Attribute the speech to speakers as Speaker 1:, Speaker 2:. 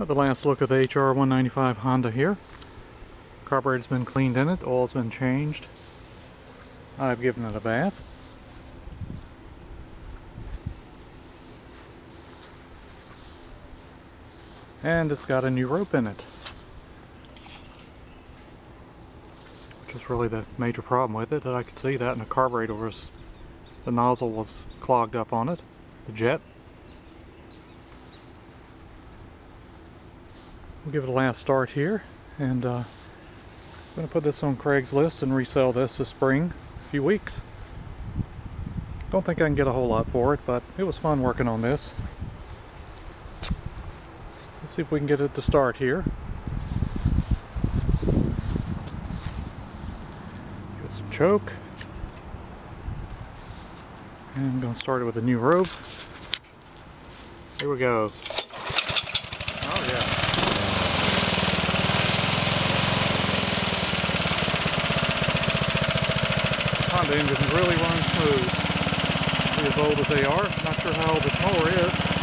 Speaker 1: The last look of the HR195 Honda here. Carburetor's been cleaned in it, oil's been changed. I've given it a bath. And it's got a new rope in it, which is really the major problem with it, that I could see that, and the carburetor was, the nozzle was clogged up on it, the jet. We'll give it a last start here, and I'm going to put this on Craigslist and resell this spring, a few weeks. Don't think I can get a whole lot for it, but it was fun working on this. Let's see if we can get it to start here. Get some choke. And I'm going to start it with a new rope. Here we go. Oh yeah. Honda engines really run smooth. As old as they are. Not sure how old this mower is.